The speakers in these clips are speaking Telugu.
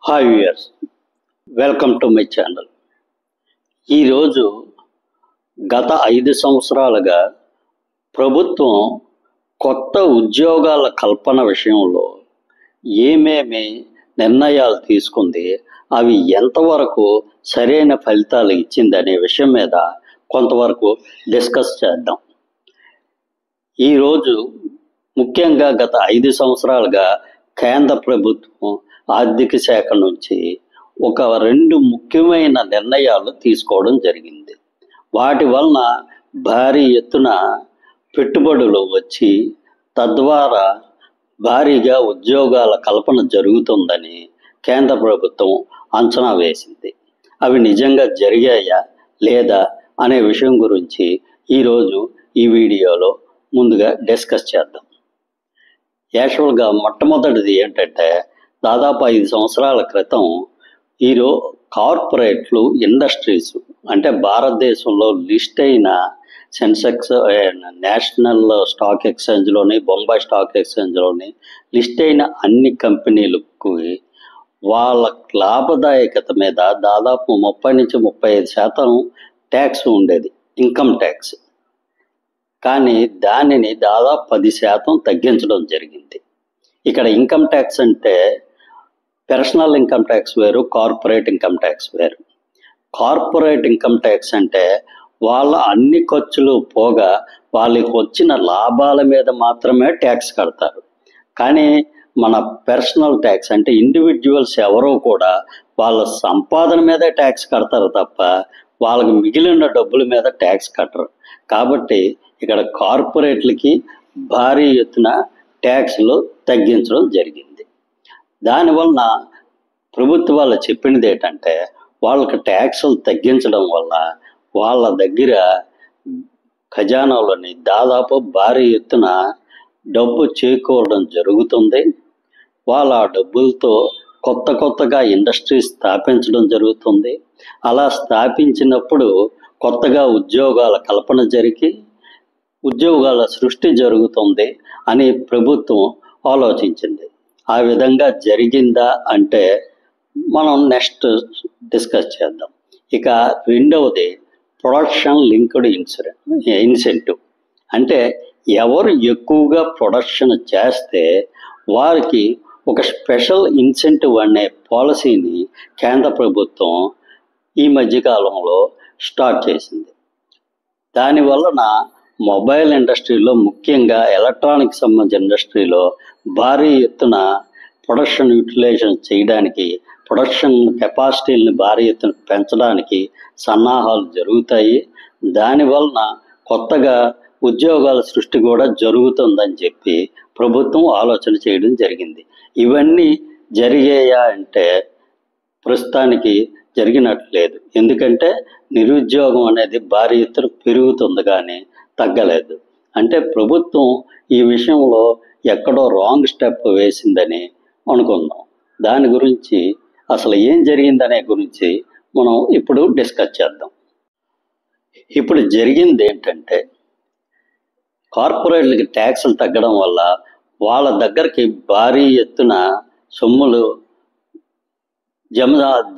Hi viewers, welcome to my channel. ఈరోజు గత 5 సంవత్సరాలుగా ప్రభుత్వం కొత్త ఉద్యోగాల కల్పన విషయంలో ఏమేమి నిర్ణయాలు తీసుకుంది, అవి ఎంతవరకు సరైన ఫలితాలు ఇచ్చిందనే విషయం మీద కొంతవరకు డిస్కస్ చేద్దాం. ఈరోజు ముఖ్యంగా గత 5 సంవత్సరాలుగా కేంద్ర ప్రభుత్వం ఆర్థిక శాఖ నుంచి ఒక 2 ముఖ్యమైన నిర్ణయాలు తీసుకోవడం జరిగింది. వాటి వలన భారీ ఎత్తున పెట్టుబడులు వచ్చి తద్వారా భారీగా ఉద్యోగాల కల్పన జరుగుతుందని కేంద్ర ప్రభుత్వం అంచనా వేసింది. అవి నిజంగా జరిగాయా లేదా అనే విషయం గురించి ఈరోజు ఈ వీడియోలో ముందుగా డిస్కస్ చేద్దాం. యాక్చువల్గా మొట్టమొదటిది ఏంటంటే, దాదాపు 5 సంవత్సరాల క్రితం కార్పొరేట్లు, ఇండస్ట్రీస్ అంటే భారతదేశంలో లిస్ట్ అయిన సెన్సెక్స్, నేషనల్ స్టాక్ ఎక్స్చేంజ్లోని, బొంబాయి స్టాక్ ఎక్స్చేంజ్లోని లిస్ట్ అయిన అన్ని కంపెనీలకు వాళ్ళ లాభదాయకత మీద దాదాపు 30 నుంచి 35% ట్యాక్స్ ఉండేది, ఇన్కమ్ ట్యాక్స్. కానీ దానిని దాదాపు 10% తగ్గించడం జరిగింది. ఇక్కడ ఇన్కమ్ ట్యాక్స్ అంటే పర్సనల్ ఇన్కమ్ ట్యాక్స్ వేరు, కార్పొరేట్ ఇన్కమ్ ట్యాక్స్ వేరు. కార్పొరేట్ ఇన్కమ్ ట్యాక్స్ అంటే వాళ్ళ అన్ని ఖర్చులు పోగా వాళ్ళకి వచ్చిన లాభాల మీద మాత్రమే ట్యాక్స్ కడతారు. కానీ మన పర్సనల్ ట్యాక్స్ అంటే ఇండివిజువల్స్ ఎవరో కూడా వాళ్ళ సంపాదన మీదే ట్యాక్స్ కడతారు తప్ప వాళ్ళకి మిగిలిన డబ్బుల మీద ట్యాక్స్ కట్టరు. కాబట్టి ఇక్కడ కార్పొరేట్లకి భారీ ఎత్తున ట్యాక్స్లు తగ్గించడం జరిగింది. దానివలన ప్రభుత్వాలు చెప్పినది ఏంటంటే, వాళ్ళకి ట్యాక్సులు తగ్గించడం వల్ల వాళ్ళ దగ్గర ఖజానాలోని దాదాపు భారీ ఎత్తున డబ్బు చేకూరడం జరుగుతుంది. వాళ్ళ ఆ డబ్బులతో కొత్తగా ఇండస్ట్రీస్ స్థాపించడం జరుగుతుంది. అలా స్థాపించినప్పుడు కొత్తగా ఉద్యోగాల కల్పన జరిగి ఉద్యోగాల సృష్టి జరుగుతుంది అని ప్రభుత్వం ఆలోచించింది. ఆ విధంగా జరిగిందా అంటే మనం నెక్స్ట్ డిస్కస్ చేద్దాం. ఇక రెండవది ప్రొడక్షన్ లింక్డ్ ఇన్సెంటివ్. అంటే ఎవరు ఎక్కువగా ప్రొడక్షన్ చేస్తే వారికి ఒక స్పెషల్ ఇన్సెంటివ్ అనే పాలసీని కేంద్ర ప్రభుత్వం ఈ మధ్యకాలంలో స్టార్ట్ చేసింది. దానివలన మొబైల్ ఇండస్ట్రీలో, ముఖ్యంగా ఎలక్ట్రానిక్ సంబంధించిన ఇండస్ట్రీలో భారీ ఎత్తున ప్రొడక్షన్ యూటిలైజేషన్ చేయడానికి, ప్రొడక్షన్ కెపాసిటీని భారీ ఎత్తున పెంచడానికి సన్నాహాలు జరుగుతాయి. దానివలన కొత్తగా ఉద్యోగాల సృష్టి కూడా జరుగుతుందని చెప్పి ప్రభుత్వం ఆలోచన చేయడం జరిగింది. ఇవన్నీ జరిగాయా అంటే ప్రస్తుతానికి జరిగినట్లేదు. ఎందుకంటే నిరుద్యోగం అనేది భారీ ఎత్తున పెరుగుతుంది కానీ తగ్గలేదు. అంటే ప్రభుత్వం ఈ విషయంలో ఎక్కడో రాంగ్ స్టెప్ వేసిందని అనుకుందాం. దాని గురించి అసలు ఏం జరిగిందనే గురించి మనం ఇప్పుడు డిస్కస్ చేద్దాం. ఇప్పుడు జరిగింది ఏంటంటే, కార్పొరేట్లకి ట్యాక్సులు తగ్గడం వల్ల వాళ్ళ దగ్గరికి భారీ ఎత్తున సొమ్ములు జమ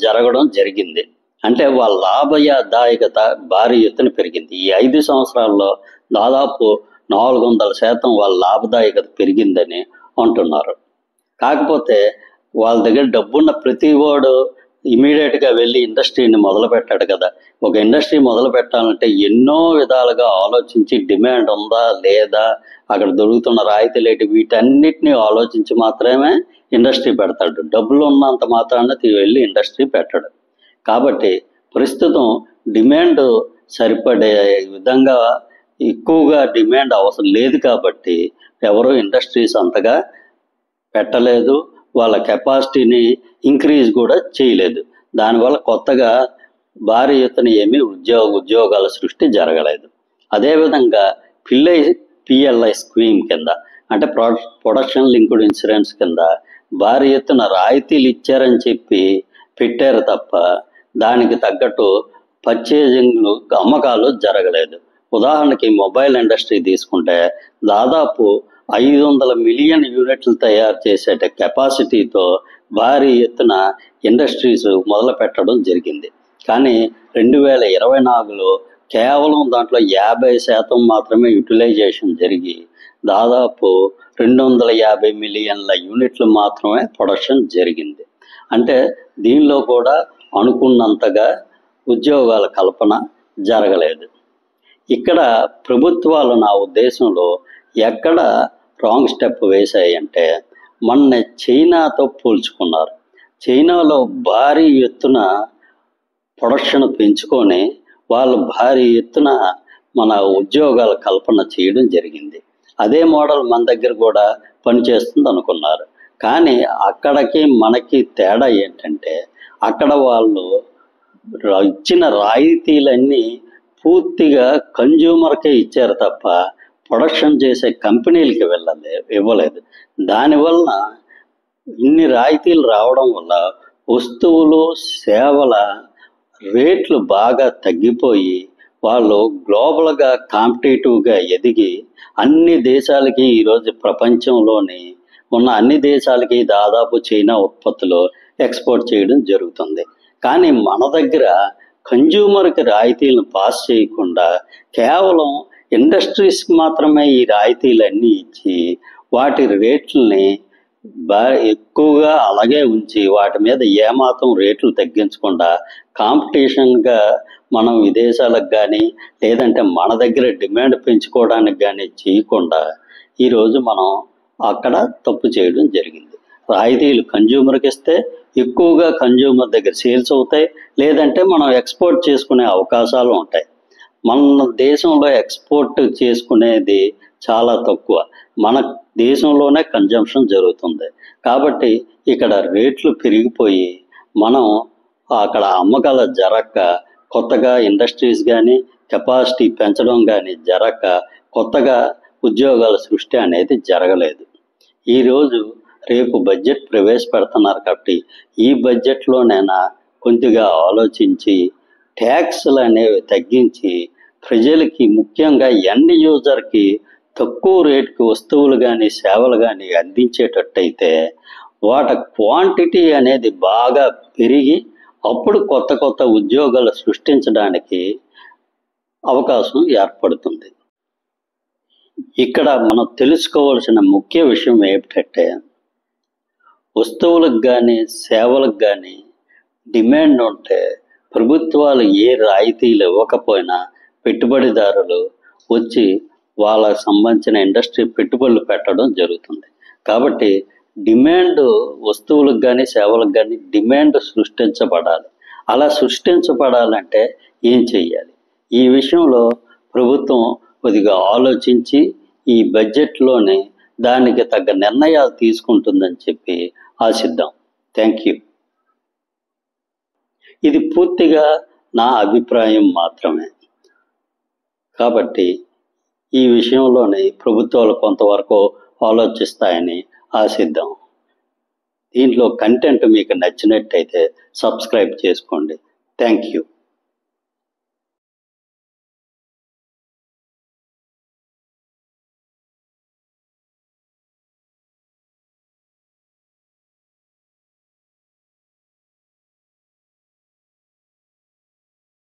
జరగడం జరిగింది. అంటే వాళ్ళ లాభదాయకత భారీ ఎత్తున పెరిగింది. ఈ 5 సంవత్సరాల్లో దాదాపు 400% వాళ్ళ లాభదాయకత పెరిగిందని అంటున్నారు. కాకపోతే వాళ్ళ దగ్గర డబ్బున్న ప్రతి వాడు ఇమీడియట్గా వెళ్ళి ఇండస్ట్రీని మొదలు పెట్టాడు కదా. ఒక ఇండస్ట్రీ మొదలు పెట్టాలంటే ఎన్నో విధాలుగా ఆలోచించి, డిమాండ్ ఉందా లేదా, అక్కడ దొరుకుతున్న రాయితీలు ఏంటి, వీటన్నిటిని ఆలోచించి మాత్రమే ఇండస్ట్రీ పెడతాడు. డబ్బులు ఉన్నంత మాత్రాన వెళ్ళి ఇండస్ట్రీ పెట్టడు. కాబట్టి ప్రస్తుతం డిమాండ్ సరిపడే విధంగా ఎక్కువగా డిమాండ్ అవసరం లేదు. కాబట్టి ఎవరో ఇండస్ట్రీస్ అంతగా పెట్టలేదు, వాళ్ళ కెపాసిటీని ఇంక్రీజ్ కూడా చేయలేదు. దానివల్ల కొత్తగా భారీ ఎత్తున ఏమీ ఉద్యోగాల సృష్టి జరగలేదు. అదేవిధంగా పిఎల్ఐ స్కీమ్ కింద, అంటే ప్రొడక్షన్ లింక్డ్ ఇన్సూరెన్స్ కింద భారీ ఎత్తున రాయితీలు ఇచ్చారని చెప్పి పెట్టారు తప్ప దానికి తగ్గట్టు పర్చేజింగ్లు, అమ్మకాలు జరగలేదు. ఉదాహరణకి మొబైల్ ఇండస్ట్రీ తీసుకుంటే దాదాపు 500 మిలియన్ యూనిట్లు తయారు చేసే కెపాసిటీతో భారీ ఎత్తున ఇండస్ట్రీస్ మొదలు పెట్టడం జరిగింది. కానీ 2024లో కేవలం దాంట్లో 50% మాత్రమే యూటిలైజేషన్ జరిగి దాదాపు 250 మిలియన్ల యూనిట్లు మాత్రమే ప్రొడక్షన్ జరిగింది. అంటే దీనిలో కూడా అనుకున్నంతగా ఉద్యోగాల కల్పన జరగలేదు. ఇక్కడ ప్రభుత్వాలు నా ఉద్దేశంలో ఎక్కడ రాంగ్ స్టెప్ వేశాయంటే, మొన్న చైనాతో పోల్చుకున్నారు. చైనాలో భారీ ఎత్తున ప్రొడక్షన్ పెంచుకొని వాళ్ళు భారీ ఎత్తున మన ఉద్యోగాల కల్పన చేయడం జరిగింది. అదే మోడల్ మన దగ్గర కూడా పనిచేస్తుంది అనుకున్నారు. కానీ అక్కడికి మనకి తేడా ఏంటంటే, అక్కడ వాళ్ళు ఇచ్చిన రాయితీలన్నీ పూర్తిగా కన్జ్యూమర్కే ఇచ్చారు తప్ప ప్రొడక్షన్ చేసే కంపెనీలకి ఇవ్వలేదు. దానివల్ల ఇన్ని రాయితీలు రావడం వల్ల వస్తువులు సేవల రేట్లు బాగా తగ్గిపోయి వాళ్ళు గ్లోబల్గా కాంపిటేటివ్గా ఎదిగి అన్ని దేశాలకి ఈరోజు ప్రపంచంలోని ఉన్న అన్ని దేశాలకి దాదాపు చైనా ఉత్పత్తులు ఎక్స్పోర్ట్ చేయడం జరుగుతుంది. కానీ మన దగ్గర కన్జ్యూమర్కి రాయితీలను పాస్ చేయకుండా కేవలం ఇండస్ట్రీస్కి మాత్రమే ఈ రాయితీలన్నీ ఇచ్చి వాటి రేట్లని ఎక్కువగా అలాగే ఉంచి వాటి మీద ఏమాత్రం రేట్లు తగ్గించకుండా కాంపిటీషన్గా మనం విదేశాలకు కానీ లేదంటే మన దగ్గర డిమాండ్ పెంచుకోవడానికి కానీ చేయకుండా ఈరోజు మనం అక్కడ తప్పు చేయడం జరిగింది. రాయితీలు కన్జ్యూమర్కి ఇస్తే ఎక్కువగా కన్జ్యూమర్ దగ్గర సేల్స్ అవుతాయి, లేదంటే మనం ఎక్స్పోర్ట్ చేసుకునే అవకాశాలు ఉంటాయి. మన దేశంలో ఎక్స్పోర్ట్ చేసుకునేది చాలా తక్కువ, మన దేశంలోనే కన్జంప్షన్ జరుగుతుంది. కాబట్టి ఇక్కడ రేట్లు పెరిగిపోయి మనం అక్కడ అమ్మకాలు జరగక కొత్తగా ఇండస్ట్రీస్ కానీ కెపాసిటీ పెంచడం కానీ జరగక కొత్తగా ఉద్యోగాల సృష్టి అనేది జరగలేదు. ఈరోజు రేపు బడ్జెట్ ప్రవేశపెడుతున్నారు కాబట్టి ఈ బడ్జెట్లోనైనా కొద్దిగా ఆలోచించి ట్యాక్స్లు అనేవి తగ్గించి ప్రజలకి ముఖ్యంగా ఎండ్ యూజర్కి తక్కువ రేటుకి వస్తువులు కానీ సేవలు కానీ అందించేటట్టయితే వాటి క్వాంటిటీ అనేది బాగా పెరిగి అప్పుడు కొత్త కొత్త ఉద్యోగాలు సృష్టించడానికి అవకాశం ఏర్పడుతుంది. ఇక్కడ మనం తెలుసుకోవాల్సిన ముఖ్య విషయం ఏమిటంటే, వస్తువులకు కానీ సేవలకు కానీ డిమాండ్ ఉంటే ప్రభుత్వాలు ఏ రాయితీలు ఇవ్వకపోయినా పెట్టుబడిదారులు వచ్చి వాళ్ళకు సంబంధించిన ఇండస్ట్రీ పెట్టుబడులు పెట్టడం జరుగుతుంది. కాబట్టి డిమాండ్ వస్తువులకు కానీ సేవలకు కానీ డిమాండ్ సృష్టించబడాలి. అలా సృష్టించబడాలంటే ఏం చెయ్యాలి? ఈ విషయంలో ప్రభుత్వం కొద్దిగా ఆలోచించి ఈ బడ్జెట్లోనే దానికి తగ్గ నిర్ణయాలు తీసుకుంటుందని చెప్పి ఆశిద్దాం. Thank you. ఇది పూర్తిగా నా అభిప్రాయం మాత్రమే. కాబట్టి ఈ విషయంలోనే ప్రభుత్వాలు కొంతవరకు ఆలోచిస్తాయని ఆశిద్దాం. దీంట్లో కంటెంట్ మీకు నచ్చినట్టయితే సబ్స్క్రైబ్ చేసుకోండి. Thank you.